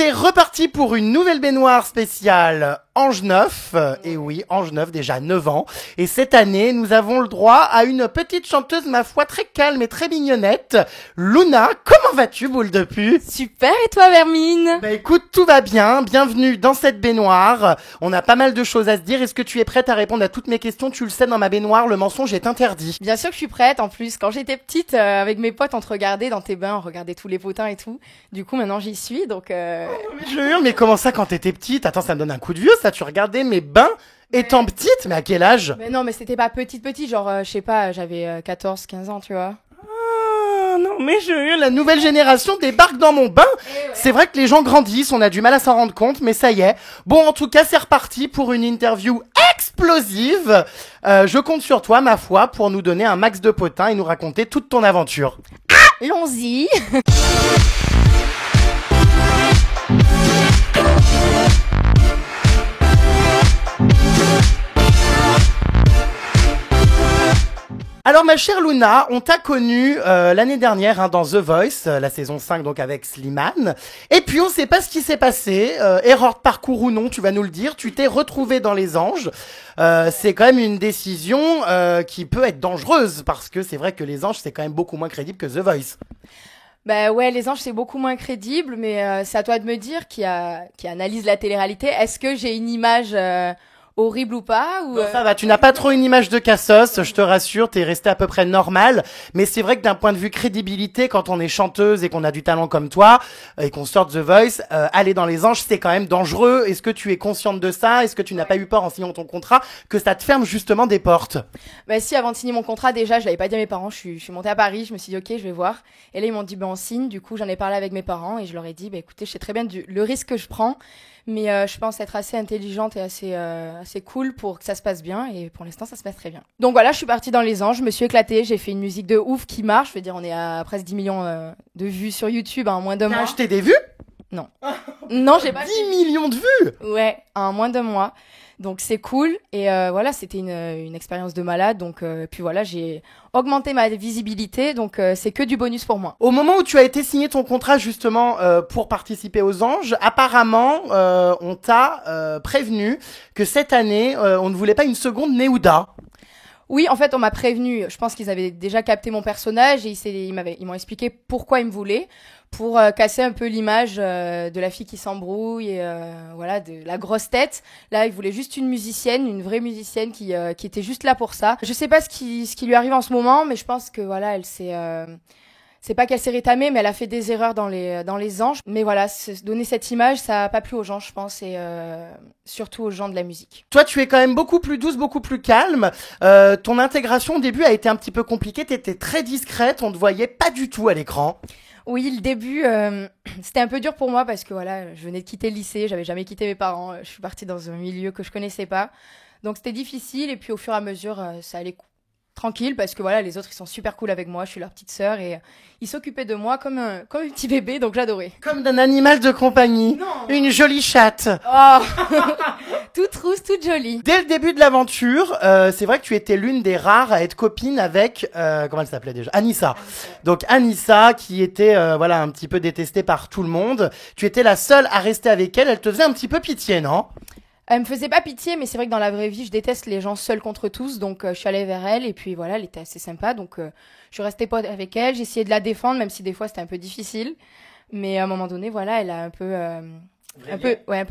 C'est reparti pour une nouvelle baignoire spéciale Ange Neuf. Et oui, Ange Neuf, déjà 9 ans. Et cette année, nous avons le droit à une petite chanteuse, ma foi, très calme et très mignonnette. Luna, comment vas-tu, boule de pu? Super, et toi, Vermine? Bah écoute, tout va bien. Bienvenue dans cette baignoire. On a pas mal de choses à se dire. Est-ce que tu es prête à répondre à toutes mes questions? Tu le sais, dans ma baignoire, le mensonge est interdit. Bien sûr que je suis prête. En plus, quand j'étais petite, avec mes potes, on te regardait dans tes bains, on regardait tous les potins et tout. Du coup, maintenant, j'y suis, donc... Mais je jure, mais comment ça quand t'étais petite? Attends, ça me donne un coup de vieux, ça. Tu regardais mes bains étant petite? Mais à quel âge? Mais non, mais c'était pas petite, genre, je sais pas, j'avais 14, 15 ans, tu vois. Ah, non, mais je jure, la nouvelle génération débarque dans mon bain. C'est vrai que les gens grandissent, on a du mal à s'en rendre compte, mais ça y est. Bon, en tout cas, c'est reparti pour une interview explosive. Je compte sur toi, ma foi, pour nous donner un max de potins et nous raconter toute ton aventure. Allons-y. Alors ma chère Luna, on t'a connue l'année dernière dans The Voice, la saison 5 donc avec Slimane. Et puis on sait pas ce qui s'est passé, erreur de parcours ou non, tu vas nous le dire, tu t'es retrouvée dans Les Anges. C'est quand même une décision qui peut être dangereuse parce que c'est vrai que Les Anges c'est quand même beaucoup moins crédible que The Voice. Bah ouais, Les Anges c'est beaucoup moins crédible, mais c'est à toi de me dire qui analyse la télé-réalité. Est-ce que j'ai une image horrible ou pas ou Non, ça va, tu n'as pas trop une image de cassos, je te rassure, t'es resté à peu près normal, mais c'est vrai que d'un point de vue crédibilité, quand on est chanteuse et qu'on a du talent comme toi, et qu'on sort de The Voice, aller dans Les Anges, c'est quand même dangereux. Est-ce que tu es consciente de ça? Est-ce que tu n'as pas eu peur en signant ton contrat que ça te ferme justement des portes? Bah si, avant de signer mon contrat, déjà, je l'avais pas dit à mes parents, je suis montée à Paris, je me suis dit ok, je vais voir. Et là, ils m'ont dit on signe, du coup, j'en ai parlé avec mes parents et je leur ai dit écoutez, je sais très bien le risque que je prends, mais je pense être assez intelligente et assez cool pour que ça se passe bien, et pour l'instant ça se passe très bien. Donc voilà, je suis partie dans Les Anges, je me suis éclatée, j'ai fait une musique de ouf qui marche, je veux dire on est à presque 10 millions de vues sur YouTube en moins d'un T'as mois. acheté des vues? Non. Non, j'ai pas 10 millions de vues! Ouais, en moins d'un mois. Donc c'est cool, et voilà, c'était une expérience de malade, donc puis voilà, j'ai augmenté ma visibilité, donc c'est que du bonus pour moi. Au moment où tu as été signé ton contrat justement pour participer aux Anges, apparemment on t'a prévenu que cette année on ne voulait pas une seconde Néouda. Oui, en fait, on m'a prévenu. Je pense qu'ils avaient déjà capté mon personnage et ils m'ont expliqué pourquoi ils me voulaient, pour casser un peu l'image de la fille qui s'embrouille et voilà, de la grosse tête. Là, ils voulaient juste une musicienne, une vraie musicienne qui était juste là pour ça. Je sais pas ce qui lui arrive en ce moment, mais je pense que voilà, c'est pas qu'elle s'est rétamée, mais elle a fait des erreurs dans les Anges. Mais voilà, donner cette image, ça a pas plu aux gens, je pense, et surtout aux gens de la musique. Toi, tu es quand même beaucoup plus douce, beaucoup plus calme. Ton intégration au début a été un petit peu compliquée. T'étais très discrète, on te voyait pas du tout à l'écran. Oui, le début, c'était un peu dur pour moi parce que voilà, je venais de quitter le lycée, j'avais jamais quitté mes parents, je suis partie dans un milieu que je connaissais pas. Donc c'était difficile, et puis au fur et à mesure, ça allait tranquille parce que voilà, les autres ils sont super cool avec moi, je suis leur petite sœur et ils s'occupaient de moi comme un petit bébé, donc j'adorais. Comme d'un animal de compagnie. Non. Une jolie chatte. Oh, toute rousse, toute jolie. Dès le début de l'aventure, c'est vrai que tu étais l'une des rares à être copine avec, comment elle s'appelait déjà? Anissa. Donc Anissa, qui était voilà un petit peu détestée par tout le monde. Tu étais la seule à rester avec elle. Elle te faisait un petit peu pitié, non? Elle me faisait pas pitié, mais c'est vrai que dans la vraie vie, je déteste les gens seuls contre tous, donc je suis allée vers elle, et puis voilà, elle était assez sympa, donc je suis restée pote avec elle, j'ai essayé de la défendre, même si des fois c'était un peu difficile, mais à un moment donné, voilà, elle a un peu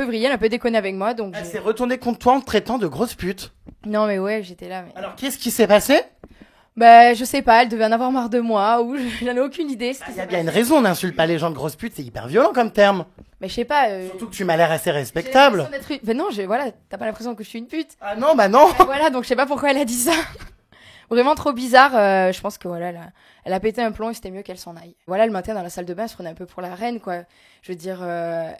vrillé, elle a un peu déconné avec moi, donc Elle s'est retournée contre toi en te traitant de grosse pute. Non mais ouais, j'étais là, mais... Alors qu'est-ce qui s'est passé? Bah, je sais pas, elle devait en avoir marre de moi, ou j'en ai aucune idée. Il y a bien une raison, on n'insulte pas les gens de grosse pute, c'est hyper violent comme terme. Mais je sais pas. Surtout que tu m'as l'air assez respectable. Mais non, voilà, t'as pas l'impression que je suis une pute. Ah non, bah non. Voilà, donc je sais pas pourquoi elle a dit ça. Vraiment trop bizarre, je pense que voilà, elle a pété un plomb et c'était mieux qu'elle s'en aille. Voilà, le matin dans la salle de bain, elle se prenait un peu pour la reine, quoi. Je veux dire,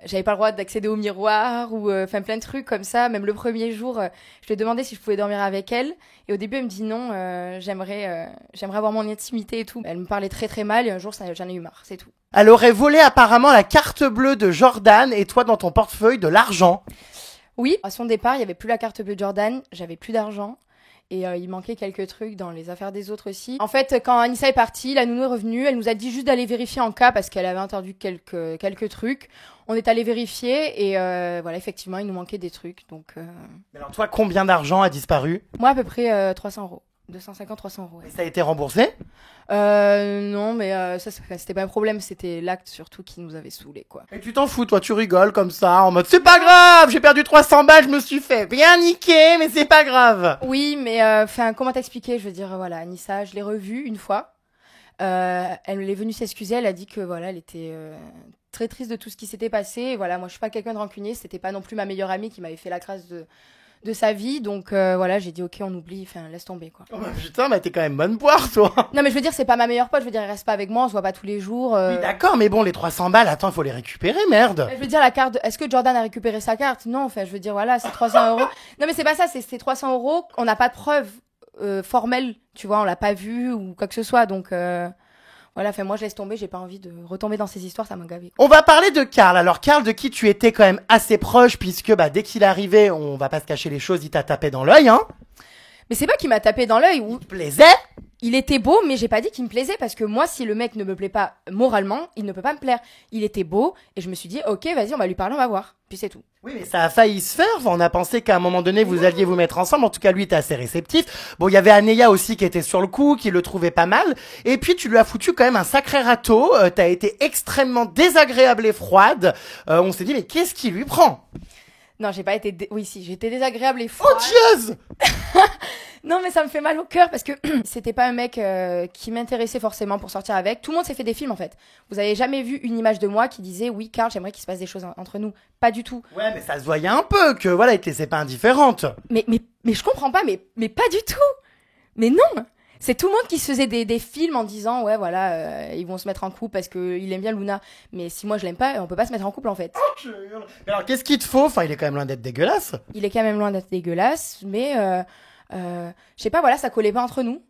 j'avais pas le droit d'accéder au miroir ou enfin plein de trucs comme ça. Même le premier jour, je lui ai demandé si je pouvais dormir avec elle. Et au début, elle me dit non, j'aimerais avoir mon intimité et tout. Elle me parlait très très mal et un jour, j'en ai eu marre, c'est tout. Elle aurait volé apparemment la carte bleue de Jordan et toi dans ton portefeuille de l'argent. Oui, à son départ, il y avait plus la carte bleue de Jordan, j'avais plus d'argent. Et il manquait quelques trucs dans les affaires des autres aussi. En fait, quand Anissa est partie, la nounou est revenue. Elle nous a dit juste d'aller vérifier en cas parce qu'elle avait entendu quelques trucs. On est allé vérifier et voilà, effectivement, il nous manquait des trucs. Donc, Alors toi, combien d'argent a disparu? moi, à peu près 300 euros. 250, 300 euros. Ouais. Et ça a été remboursé? Non, mais ça, c'était pas un problème. C'était l'acte surtout qui nous avait saoulés, quoi. Et tu t'en fous, toi, tu rigoles comme ça, en mode c'est pas grave, j'ai perdu 300 balles, je me suis fait bien niquer, mais c'est pas grave. Oui, mais comment t'expliquer? Je veux dire, voilà, Anissa, je l'ai revue une fois. Elle est venue s'excuser. Elle a dit que voilà, elle était très triste de tout ce qui s'était passé. Et voilà, moi, je suis pas quelqu'un de rancunier. C'était pas non plus ma meilleure amie qui m'avait fait la grâce de sa vie. Donc voilà, j'ai dit ok, on oublie. Enfin, laisse tomber quoi. Oh bah, putain, mais t'es quand même bonne poire, toi. Non, mais je veux dire, c'est pas ma meilleure pote. Je veux dire, elle reste pas avec moi. On se voit pas tous les jours. Oui, d'accord, mais bon, les 300 balles, attends, il faut les récupérer, merde. Je veux dire, la carte. Est-ce que Jordan a récupéré sa carte? Non. Enfin, je veux dire, voilà, c'est 300 euros. Non, mais c'est pas ça. C'est 300 euros. On n'a pas de preuve formelle. Tu vois, on l'a pas vu ou quoi que ce soit. Donc voilà, moi je laisse tomber, j'ai pas envie de retomber dans ces histoires, ça m'a gavé. On va parler de Karl. Alors Karl, de qui tu étais quand même assez proche, puisque dès qu'il arrivait, on va pas se cacher les choses, il t'a tapé dans l'œil, hein. Mais c'est pas qu'il m'a tapé dans l'œil. Il te plaisait? Il était beau, mais j'ai pas dit qu'il me plaisait, parce que moi, si le mec ne me plaît pas moralement, il ne peut pas me plaire. Il était beau, et je me suis dit, ok, vas-y, on va lui parler, on va voir. Puis c'est tout. Oui, mais ça a failli se faire. Enfin, on a pensé qu'à un moment donné, vous alliez vous mettre ensemble. En tout cas, lui était assez réceptif. Bon, il y avait Anéa aussi qui était sur le coup, qui le trouvait pas mal. Et puis, tu lui as foutu quand même un sacré râteau. T'as été extrêmement désagréable et froide. On s'est dit, mais qu'est-ce qui lui prend? Non, j'ai pas été... Oui, si, j'étais désagréable et froide. Oh, Diaz! Non, mais ça me fait mal au cœur parce que c'était pas un mec qui m'intéressait forcément pour sortir avec. Tout le monde s'est fait des films en fait. Vous avez jamais vu une image de moi qui disait oui, Karl, j'aimerais qu'il se passe des choses entre nous. Pas du tout. Ouais, mais ça se voyait un peu que voilà, il te laissait pas indifférente. Mais je comprends pas, mais pas du tout. Mais non. C'est tout le monde qui se faisait des films en disant ouais voilà ils vont se mettre en couple parce que il aime bien Luna. Mais si moi je l'aime pas, on peut pas se mettre en couple en fait. Oh, mais alors qu'est-ce qu'il te faut? Enfin, il est quand même loin d'être dégueulasse. Il est quand même loin d'être dégueulasse, mais je sais pas, voilà, ça collait pas entre nous.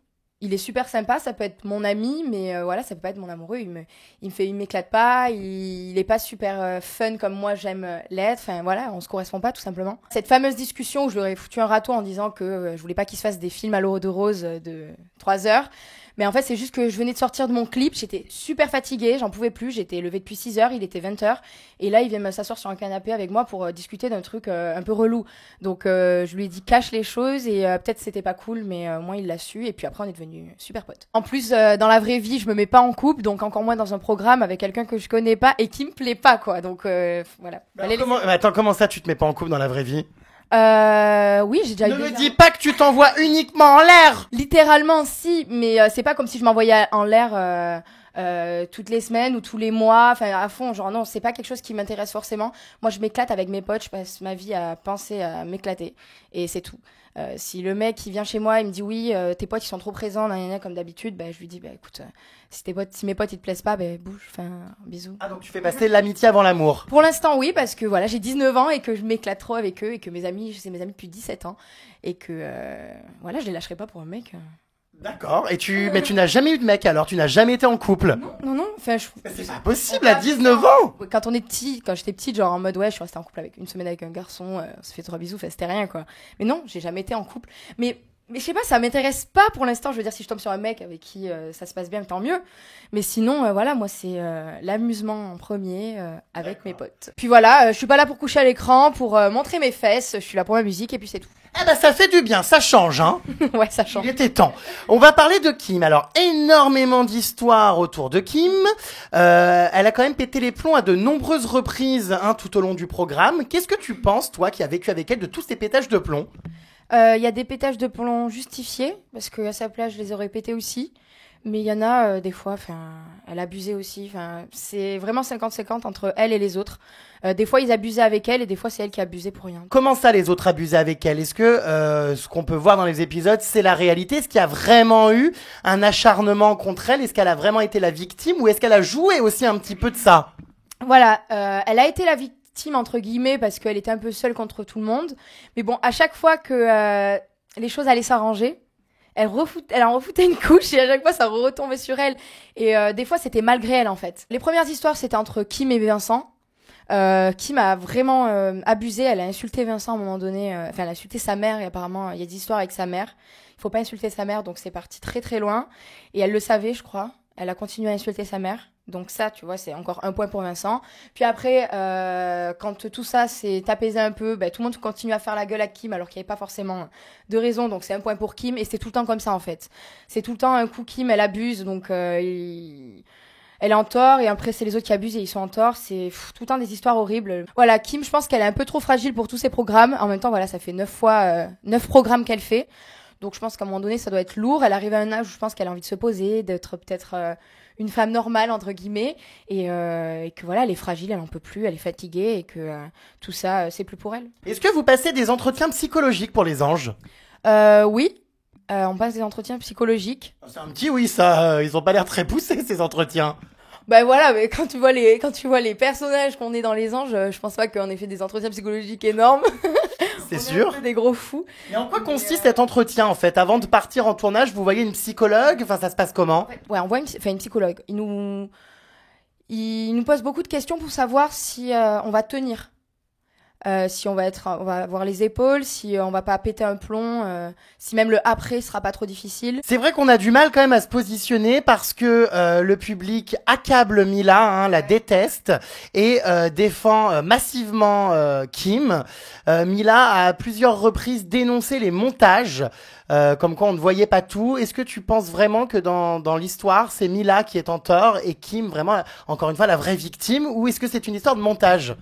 Il est super sympa, ça peut être mon ami, mais voilà, ça peut pas être mon amoureux. Il m'éclate pas, il est pas super fun comme moi j'aime l'être. Enfin voilà, on se correspond pas tout simplement. Cette fameuse discussion où je lui aurais foutu un râteau en disant que je voulais pas qu'il se fasse des films à l'eau de rose de 3 heures. Mais en fait, c'est juste que je venais de sortir de mon clip, j'étais super fatiguée, j'en pouvais plus, j'étais levée depuis 6 heures, il était 20 heures. Et là, il vient me s'asseoir sur un canapé avec moi pour discuter d'un truc un peu relou. Donc, je lui ai dit cache les choses et peut-être c'était pas cool, mais moi, il l'a su. Et puis après, on est devenus super potes. En plus, dans la vraie vie, je me mets pas en couple, donc encore moins dans un programme avec quelqu'un que je connais pas et qui me plaît pas, quoi. Donc, voilà. Attends, comment ça, tu te mets pas en couple dans la vraie vie? Oui, j'ai déjà eu. Ne me dis pas que tu t'envoies uniquement en l'air. Littéralement, si, mais c'est pas comme si je m'envoyais en l'air toutes les semaines ou tous les mois, enfin à fond. Genre non, c'est pas quelque chose qui m'intéresse forcément. Moi, je m'éclate avec mes potes, je passe ma vie à penser à m'éclater et c'est tout. Si le mec qui vient chez moi, il me dit oui, tes potes ils sont trop présents, comme d'habitude, je lui dis écoute, si mes potes ils te plaisent pas, bouge, enfin bisous. Ah donc tu fais passer l'amitié avant l'amour. Pour l'instant oui, parce que voilà, j'ai 19 ans et que je m'éclate trop avec eux et que mes amis, c'est mes amis depuis 17 ans et que voilà, je les lâcherai pas pour un mec. D'accord. Mais tu n'as jamais eu de mec alors, tu n'as jamais été en couple. Non. Enfin, c'est pas possible à 19 ans. Quand j'étais petite, genre en mode ouais, je suis restée en couple avec une semaine avec un garçon, on se fait 3 bisous, c'était rien quoi. Mais non, j'ai jamais été en couple. Mais je sais pas, ça m'intéresse pas pour l'instant. Je veux dire, si je tombe sur un mec avec qui ça se passe bien, tant mieux. Mais sinon, voilà, moi c'est l'amusement en premier avec mes potes. Puis voilà, je suis pas là pour coucher à l'écran, pour montrer mes fesses. Je suis là pour ma musique et puis c'est tout. Ça fait du bien, ça change, hein. Ouais, ça change. Il était temps. On va parler de Kim. Alors, énormément d'histoires autour de Kim. Elle a quand même pété les plombs à de nombreuses reprises, tout au long du programme. Qu'est-ce que tu penses, toi, qui as vécu avec elle, de tous ces pétages de plomb? Il y a des pétages de plomb justifiés, parce qu'à sa place, je les aurais pétés aussi. Mais il y en a, des fois, elle abusait aussi. C'est vraiment 50-50 entre elle et les autres. Des fois, ils abusaient avec elle et des fois, c'est elle qui abusait pour rien. Comment ça, les autres abusaient avec elle? Est-ce que ce qu'on peut voir dans les épisodes, c'est la réalité? Est-ce qu'il y a vraiment eu un acharnement contre elle? Est-ce qu'elle a vraiment été la victime ou est-ce qu'elle a joué aussi un petit peu de ça? Voilà, elle a été la victime, entre guillemets, parce qu'elle était un peu seule contre tout le monde. Mais bon, à chaque fois que les choses allaient s'arranger, elle en refoutait une couche et à chaque fois ça retombait sur elle. Et des fois c'était malgré elle en fait. Les premières histoires c'était entre Kim et Vincent. Kim a vraiment abusé. Elle a insulté Vincent à un moment donné. Enfin, elle a insulté sa mère et apparemment, il y a des histoires avec sa mère. Il faut pas insulter sa mère, donc c'est parti très très loin. Et elle le savait, je crois. Elle a continué à insulter sa mère. Donc ça, tu vois, c'est encore un point pour Vincent. Puis après, quand tout ça s'est apaisé un peu, tout le monde continue à faire la gueule à Kim alors qu'il n'y avait pas forcément de raison. Donc c'est un point pour Kim. Et c'est tout le temps comme ça, en fait. C'est tout le temps un coup Kim, elle abuse. Donc elle est en tort. Et après, c'est les autres qui abusent et ils sont en tort. C'est tout le temps des histoires horribles. Voilà, Kim, je pense qu'elle est un peu trop fragile pour tous ses programmes. En même temps, voilà, ça fait 9 programmes qu'elle fait. Donc je pense qu'à un moment donné, ça doit être lourd. Elle arrive à un âge où je pense qu'elle a envie de se poser, d'être peut-être une femme normale, entre guillemets, et que voilà, elle est fragile, elle en peut plus, elle est fatiguée, et que tout ça, c'est plus pour elle. Est-ce que vous passez des entretiens psychologiques pour les anges? Oui, on passe des entretiens psychologiques. C'est un petit oui, ça. Ils ont pas l'air très poussés, ces entretiens. Voilà, mais quand tu vois les personnages qu'on est dans les anges, je pense pas qu'on ait fait des entretiens psychologiques énormes. C'est sûr. Un peu des gros fous. Et en quoi consiste cet entretien, en fait? Avant de partir en tournage, vous voyez une psychologue? Enfin, ça se passe comment? Ouais, on voit une psychologue. Il nous pose beaucoup de questions pour savoir si on va tenir. Si on va avoir les épaules, si on va pas péter un plomb, si même le après sera pas trop difficile. C'est vrai qu'on a du mal quand même à se positionner parce que le public accable Mila, la déteste et défend massivement Kim. Mila a à plusieurs reprises dénoncé les montages, comme quoi on ne voyait pas tout. Est-ce que tu penses vraiment que dans l'histoire, c'est Mila qui est en tort et Kim vraiment, encore une fois, la vraie victime, ou est-ce que c'est une histoire de montage?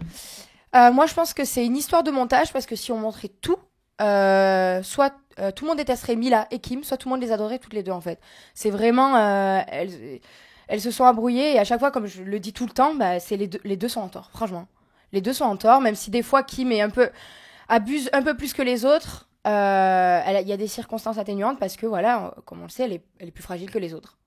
Moi, je pense que c'est une histoire de montage parce que si on montrait tout, soit tout le monde détesterait Mila et Kim, soit tout le monde les adorerait toutes les deux en fait. C'est vraiment, elles se sont embrouillées et à chaque fois, comme je le dis tout le temps, c'est les deux sont en tort. Franchement, les deux sont en tort, même si des fois Kim abuse un peu plus que les autres. Il y a des circonstances atténuantes parce que voilà, comme on le sait, elle est plus fragile que les autres.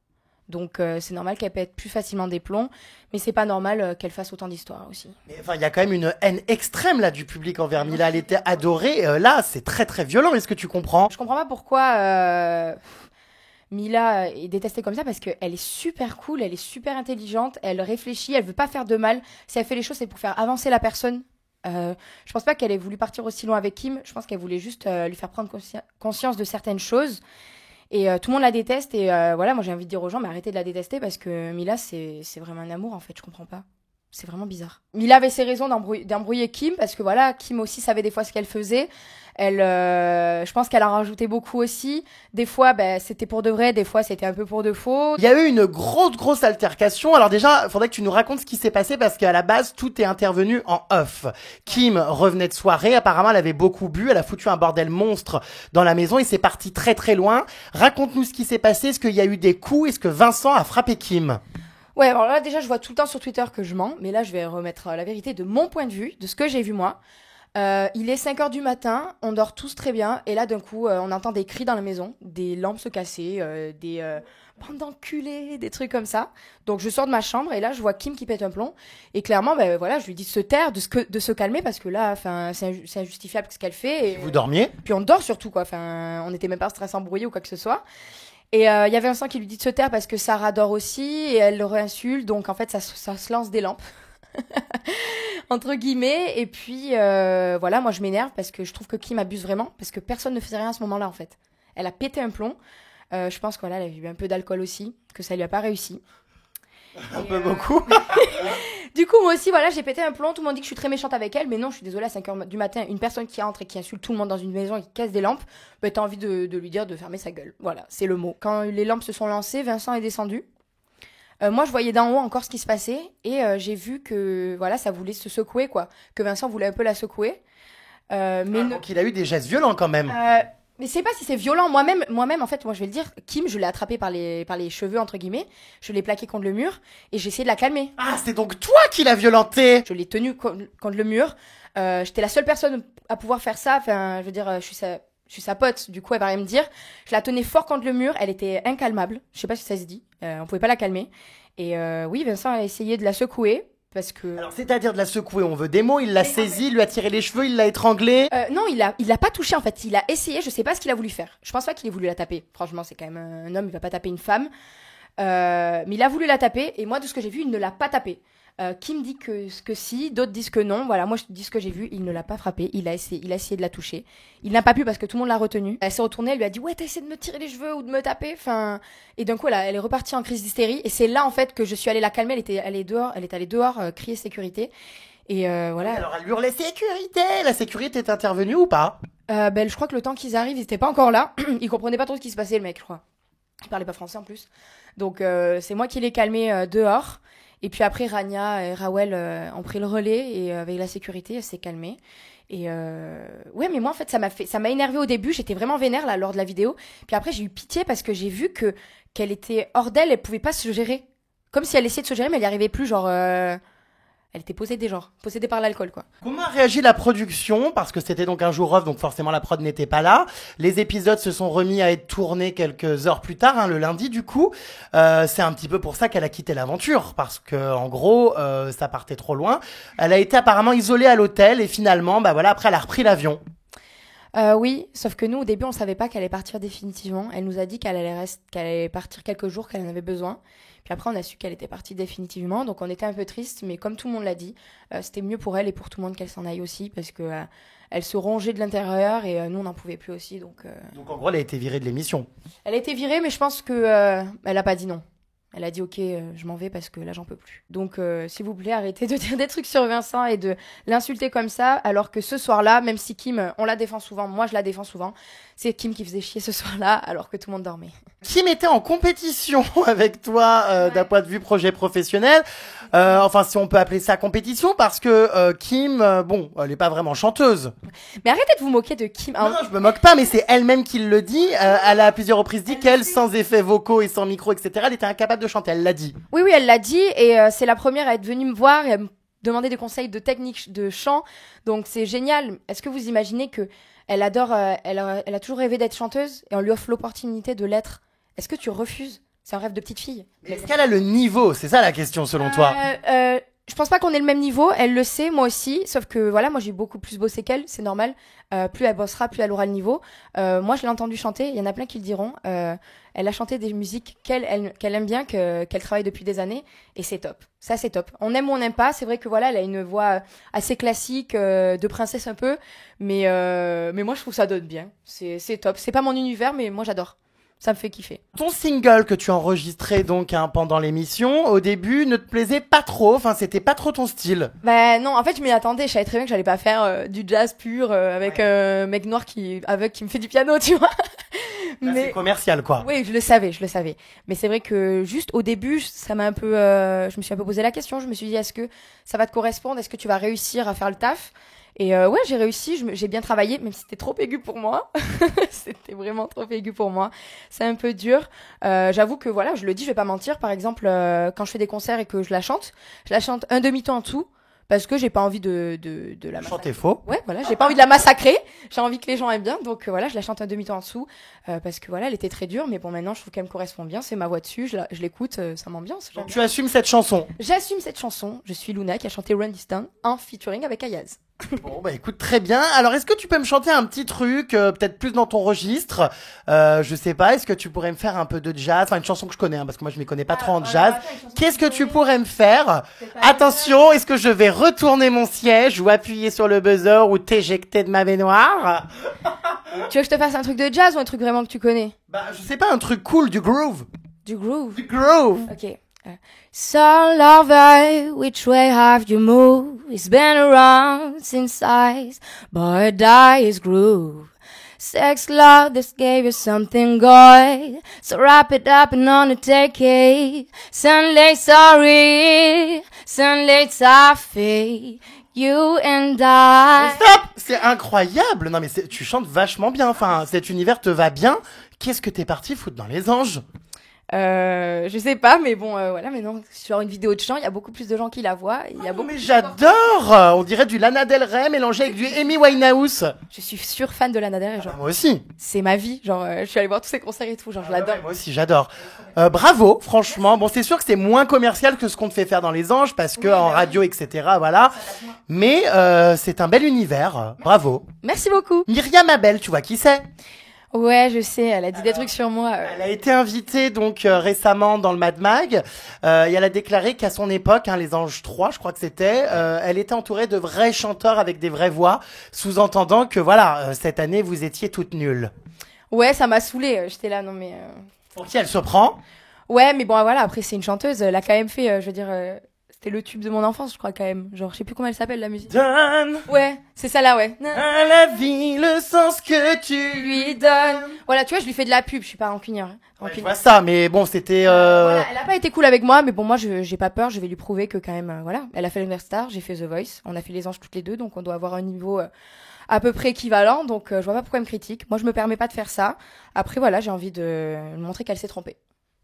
Donc c'est normal qu'elle pète plus facilement des plombs, mais c'est pas normal qu'elle fasse autant d'histoires aussi. Mais enfin, il y a quand même une haine extrême là du public envers Mila. Elle était adorée. Là, c'est très très violent. Est-ce que tu comprends? Je comprends pas pourquoi Mila est détestée comme ça parce qu'elle est super cool, elle est super intelligente, elle réfléchit, elle veut pas faire de mal. Si elle fait les choses, c'est pour faire avancer la personne. Je pense pas qu'elle ait voulu partir aussi loin avec Kim. Je pense qu'elle voulait juste lui faire prendre conscience de certaines choses. Et tout le monde la déteste et voilà, moi j'ai envie de dire aux gens, mais arrêtez de la détester parce que Mila, c'est vraiment un amour en fait, je comprends pas. C'est vraiment bizarre. Mila avait ses raisons d'embrouiller Kim parce que voilà, Kim aussi savait des fois ce qu'elle faisait. Je pense qu'elle en rajoutait beaucoup aussi. Des fois, c'était pour de vrai, des fois c'était un peu pour de faux. Il y a eu une grosse altercation. Alors déjà, faudrait que tu nous racontes ce qui s'est passé parce qu'à la base, tout est intervenu en off. Kim revenait de soirée, apparemment elle avait beaucoup bu, elle a foutu un bordel monstre dans la maison et c'est parti très très loin. Raconte-nous ce qui s'est passé, est-ce qu'il y a eu des coups, est-ce que Vincent a frappé Kim? Ouais, alors là déjà je vois tout le temps sur Twitter que je mens, mais là je vais remettre la vérité de mon point de vue, de ce que j'ai vu moi. Il est 5h du matin, on dort tous très bien, et là d'un coup on entend des cris dans la maison, des lampes se casser, des bandes d'enculés, des trucs comme ça. Donc je sors de ma chambre et là je vois Kim qui pète un plomb, et clairement voilà, je lui dis de se taire, de se calmer parce que là c'est injustifiable ce qu'elle fait. Et, vous dormiez? Puis on dort surtout quoi, on n'était même pas stressé embrouillé ou quoi que ce soit. Et il y avait Vincent qui lui dit de se taire parce que Sarah dort aussi et elle le réinsulte, donc en fait ça se lance des lampes. Entre guillemets, et puis voilà, moi je m'énerve parce que je trouve que Kim abuse vraiment, parce que personne ne faisait rien à ce moment-là en fait. Elle a pété un plomb, je pense qu'elle a eu un peu d'alcool aussi, que ça lui a pas réussi. Un peu beaucoup. Du coup, moi aussi, voilà, j'ai pété un plomb. Tout le monde dit que je suis très méchante avec elle, mais non, je suis désolée, à 5h du matin, une personne qui entre et qui insulte tout le monde dans une maison et qui casse des lampes, t'as envie de lui dire de fermer sa gueule. Voilà, c'est le mot. Quand les lampes se sont lancées, Vincent est descendu. Moi, je voyais d'en haut encore ce qui se passait et j'ai vu que voilà, ça voulait se secouer, quoi. Que Vincent voulait un peu la secouer. Donc il a eu des gestes violents quand même. Mais c'est pas si c'est violent. Moi-même, en fait, moi je vais le dire, Kim, je l'ai attrapé par les cheveux, entre guillemets. Je l'ai plaqué contre le mur et j'ai essayé de la calmer. Ah, c'est donc toi qui l'as violentée! Je l'ai tenue contre le mur. J'étais la seule personne à pouvoir faire ça. Enfin, je veux dire, je suis sa pote, du coup elle va rien me dire. Je la tenais fort contre le mur, elle était incalmable. Je sais pas si ça se dit. On pouvait pas la calmer. Et oui, Vincent a essayé de la secouer. Parce que... Alors, c'est-à-dire de la secouer, on veut des mots, il l'a saisie, il lui a tiré les cheveux, il l'a étranglée. Non, il l'a pas touché en fait, il a essayé, je sais pas ce qu'il a voulu faire. Je pense pas qu'il ait voulu la taper. Franchement, c'est quand même un homme, il va pas taper une femme. Mais il a voulu la taper, et moi, de ce que j'ai vu, il ne l'a pas tapée. Kim dit que si, d'autres disent que non. Voilà, moi je dis ce que j'ai vu, il ne l'a pas frappée, il a essayé de la toucher. Il n'a pas pu parce que tout le monde l'a retenue. Elle s'est retournée, elle lui a dit ouais, t'as essayé de me tirer les cheveux ou de me taper. Enfin, et d'un coup elle est repartie en crise d'hystérie. Et c'est là en fait que je suis allée la calmer. Elle était allée dehors crier sécurité. Et voilà. Alors elle hurlait sécurité. La sécurité est intervenue ou pas? Je crois que le temps qu'ils arrivent, ils étaient pas encore là. Ils comprenaient pas trop ce qui se passait, le mec, je crois. Il parlait pas français en plus. Donc c'est moi qui l'ai calmé dehors. Et puis après, Rania et Rawel ont pris le relais et avec la sécurité, elle s'est calmée. Et ouais, mais moi en fait, ça m'a énervé au début. J'étais vraiment vénère là lors de la vidéo. Puis après, j'ai eu pitié parce que j'ai vu qu'elle était hors d'elle, elle pouvait pas se gérer. Comme si elle essayait de se gérer, mais elle y arrivait plus. Genre, elle était possédée par l'alcool quoi. Comment a réagi la production? Parce que c'était donc un jour off, donc forcément la prod n'était pas là. Les épisodes se sont remis à être tournés quelques heures plus tard, le lundi du coup. C'est un petit peu pour ça qu'elle a quitté l'aventure, parce que en gros, ça partait trop loin. Elle a été apparemment isolée à l'hôtel et finalement, après elle a repris l'avion. Oui, sauf que nous au début on savait pas qu'elle allait partir définitivement. Elle nous a dit qu'elle allait partir quelques jours, qu'elle en avait besoin. Puis après on a su qu'elle était partie définitivement, donc on était un peu triste, mais comme tout le monde l'a dit, c'était mieux pour elle et pour tout le monde qu'elle s'en aille aussi, parce que elle se rongeait de l'intérieur et nous on n'en pouvait plus aussi. Donc en gros elle a été virée de l'émission. Elle a été virée, mais je pense que elle a pas dit non. Elle a dit ok, je m'en vais parce que là j'en peux plus. Donc s'il vous plaît, arrêtez de dire des trucs sur Vincent et de l'insulter comme ça, alors que ce soir-là, même si Kim, on la défend souvent, moi je la défends souvent, c'est Kim qui faisait chier ce soir-là alors que tout le monde dormait. Kim était en compétition avec toi d'un point de vue projet professionnel. Enfin si on peut appeler ça compétition, parce que Kim, elle est pas vraiment chanteuse. Mais arrêtez de vous moquer de Kim. Non, je me moque pas, mais c'est elle-même qui le dit. Elle a à plusieurs reprises dit qu'elle, sans effets vocaux et sans micro, etc., elle était incapable de chanter, elle l'a dit. Oui, elle l'a dit, et c'est la première à être venue me voir et à me demander des conseils de technique de chant, donc c'est génial. Est-ce que vous imaginez que elle adore, elle a toujours rêvé d'être chanteuse, et on lui offre l'opportunité de l'être? Est-ce que tu refuses? C'est un rêve de petite fille. Mais est-ce qu'elle a le niveau? C'est ça la question selon toi. Je pense pas qu'on ait le même niveau, elle le sait, moi aussi, sauf que voilà, moi j'ai beaucoup plus bossé qu'elle, c'est normal. Plus elle bossera, plus elle aura le niveau. Moi je l'ai entendue chanter, il y en a plein qui le diront. Elle a chanté des musiques qu'elle aime bien, qu'elle travaille depuis des années, et c'est top. Ça c'est top. On aime ou on n'aime pas, c'est vrai que voilà, elle a une voix assez classique, de princesse un peu, mais moi je trouve ça donne bien. C'est top. C'est pas mon univers, mais moi j'adore. Ça me fait kiffer. Ton single que tu as enregistré donc pendant l'émission, au début ne te plaisait pas trop, enfin c'était pas trop ton style. Non, en fait je m'y attendais, je savais très bien que j'allais pas faire du jazz pur avec un mec noir qui me fait du piano, tu vois. Mais c'est commercial quoi. Oui, je le savais. Mais c'est vrai que juste au début, ça m'a un peu je me suis un peu posé la question, je me suis dit est-ce que ça va te correspondre, est-ce que tu vas réussir à faire le taf? Et ouais, j'ai réussi, j'ai bien travaillé, même si c'était trop aigu pour moi. C'était vraiment trop aigu pour moi. C'est un peu dur. J'avoue que voilà, je le dis, je vais pas mentir. Par exemple, quand je fais des concerts et que je la chante un demi-ton en dessous, parce que j'ai pas envie de la massacrer. Chanter faux. Ouais, voilà, j'ai pas envie de la massacrer. J'ai envie que les gens aiment bien, donc voilà, je la chante un demi-ton en dessous, parce que voilà, elle était très dure, mais bon, maintenant je trouve qu'elle me correspond bien. C'est ma voix dessus, je l'écoute, ça m'ambiance. Donc tu assumes cette chanson. J'assume cette chanson. Je suis Luna qui a chanté Run This Town en featuring avec Ayaz. Bon écoute, très bien. Alors est-ce que tu peux me chanter un petit truc, peut-être plus dans ton registre, je sais pas, est-ce que tu pourrais me faire un peu de jazz, enfin une chanson que je connais, parce que moi je m'y connais pas trop en jazz. Qu'est-ce que tu pourrais me faire? Attention, est-ce que je vais retourner mon siège ou appuyer sur le buzzer ou t'éjecter de ma baignoire? Tu veux que je te fasse un truc de jazz ou un truc vraiment que tu connais? Je sais pas, un truc cool, du groove. Du groove? Du groove. Ok. So lover, which way have you moved? It's been around since eyes, but his groove. Sex love that gave you something good, so wrap it up and undertake it. Sunlight sorry, sunlight toffee, you and I. Stop! C'est incroyable! Non mais tu chantes vachement bien, enfin cet univers te va bien. Qu'est-ce que t'es parti foutre dans les anges? Je sais pas, mais bon, voilà, maintenant, sur une vidéo de chant, il y a beaucoup plus de gens qui la voient. Mais j'adore! On dirait du Lana Del Rey mélangé avec du Amy Winehouse. Je suis fan de Lana Del Rey, genre. Moi aussi. C'est ma vie, genre, je suis allée voir tous ses concerts et tout, genre, je l'adore. Ouais, moi aussi, j'adore. Bravo, franchement. Bon, c'est sûr que c'est moins commercial que ce qu'on te fait faire dans Les Anges, parce que en radio, etc., voilà. Mais, c'est un bel univers. Bravo. Merci beaucoup. Myriam Abel, tu vois qui c'est? Ouais, je sais, elle a dit des trucs sur moi. Elle a été invitée donc récemment dans le Mad Mag et elle a déclaré qu'à son époque, les Anges 3, je crois que c'était, elle était entourée de vrais chanteurs avec des vraies voix, sous-entendant que voilà, cette année vous étiez toutes nulles. Ouais, ça m'a saoulée. J'étais là, non mais. Pour qui elle se prend? Ouais, mais bon, voilà, après c'est une chanteuse. Elle a quand même fait, je veux dire, c'était le tube de mon enfance, je crois quand même. Genre, je sais plus comment elle s'appelle la musique. Donne Ouais, c'est ça là, ouais. à la vie le sens que tu Lui donne. Voilà, tu vois, je lui fais de la pub. Je suis pas rancunière. Ouais, je vois ça, mais bon, c'était. Voilà, elle a pas été cool avec moi, mais bon, moi, j'ai pas peur. Je vais lui prouver que quand même, voilà. Elle a fait l'Universitar, j'ai fait The Voice. On a fait les Anges toutes les deux, donc on doit avoir un niveau à peu près équivalent. Donc, je vois pas pourquoi elle me critique. Moi, je me permets pas de faire ça. Après, voilà, j'ai envie de montrer qu'elle s'est trompée.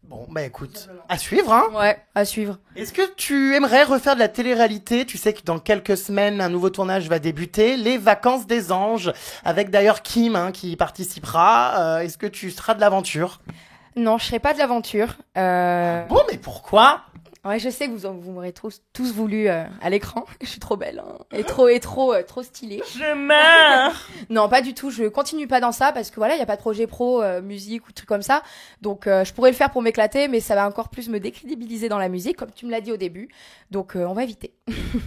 Bon, bah écoute, à suivre, hein. Ouais, à suivre. Est-ce que tu aimerais refaire de la télé-réalité? Tu sais que dans quelques semaines, un nouveau tournage va débuter, Les Vacances des Anges, avec d'ailleurs Kim qui y participera. Est-ce que tu seras de l'aventure? Non, je serai pas de l'aventure. Bon, mais pourquoi? Ouais, je sais que vous m'aurez tous voulu à l'écran. Je suis trop belle, hein. Et trop stylée. Je meurs. Non, pas du tout. Je continue pas dans ça parce que voilà, il y a pas de projet pro, musique ou truc comme ça. Donc, je pourrais le faire pour m'éclater, mais ça va encore plus me décrédibiliser dans la musique, comme tu me l'as dit au début. Donc, on va éviter.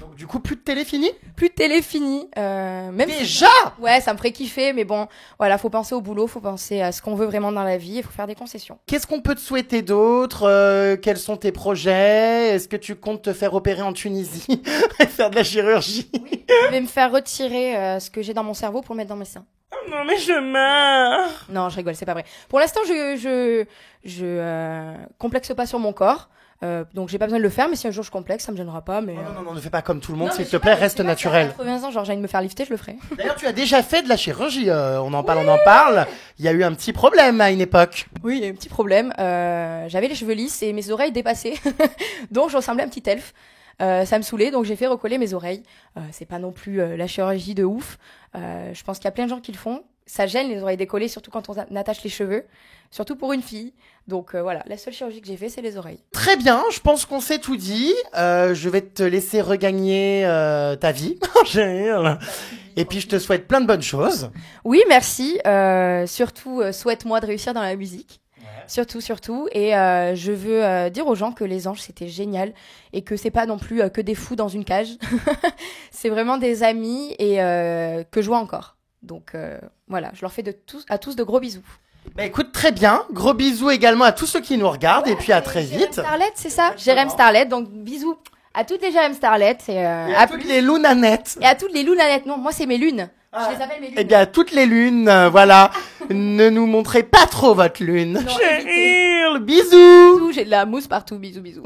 Donc, du coup, plus de télé fini? Plus de télé fini. Même Déjà? Ouais, ça me ferait kiffer, mais bon, voilà, faut penser au boulot, faut penser à ce qu'on veut vraiment dans la vie, il faut faire des concessions. Qu'est-ce qu'on peut te souhaiter d'autre? Quels sont tes projets? Est-ce que tu comptes te faire opérer en Tunisie et faire de la chirurgie? Oui. Je vais me faire retirer ce que j'ai dans mon cerveau pour le mettre dans mes seins. Oh non, mais je meurs. Non, je rigole, c'est pas vrai. Pour l'instant, je complexe pas sur mon corps. Donc j'ai pas besoin de le faire, mais si un jour je complexe, ça me gênera pas. Mais Non, ne fais pas comme tout le monde, non, s'il te plaît, reste naturel. À 80 ans, genre j'ai envie de me faire lifter, je le ferai. D'ailleurs, tu as déjà fait de la chirurgie, on en parle. Il y a eu un petit problème à une époque. Oui, il y a eu un petit problème. J'avais les cheveux lisses et mes oreilles dépassaient, donc je ressemblais à un petit elfe. Ça me saoulait, donc j'ai fait recoller mes oreilles. C'est pas non plus la chirurgie de ouf. Je pense qu'il y a plein de gens qui le font. Ça gêne les oreilles décollées, surtout quand on attache les cheveux, surtout pour une fille. Donc voilà, la seule chirurgie que j'ai fait, c'est les oreilles. Très bien, je pense qu'on s'est tout dit. Je vais te laisser regagner ta vie. Et puis je te souhaite plein de bonnes choses. Oui, merci. Surtout, souhaite-moi de réussir dans la musique. Ouais. Surtout. Et je veux dire aux gens que les Anges, c'était génial. Et que c'est pas non plus que des fous dans une cage. C'est vraiment des amis et que je vois encore. Donc voilà, je leur fais à tous de gros bisous. Bah écoute, très bien. Gros bisous également à tous ceux qui nous regardent et puis à très vite. Jérém Starlet, c'est ça? Jérém Starlet, donc bisous à toutes les Jérém Starlet. Et à toutes les Lounanettes. Et à toutes les Lounanettes. Non, moi c'est mes lunes. Je les appelle mes lunes. Eh bien, à toutes les lunes, voilà. Ne nous montrez pas trop votre lune. Non, bisous. Bisous, j'ai de la mousse partout. Bisous.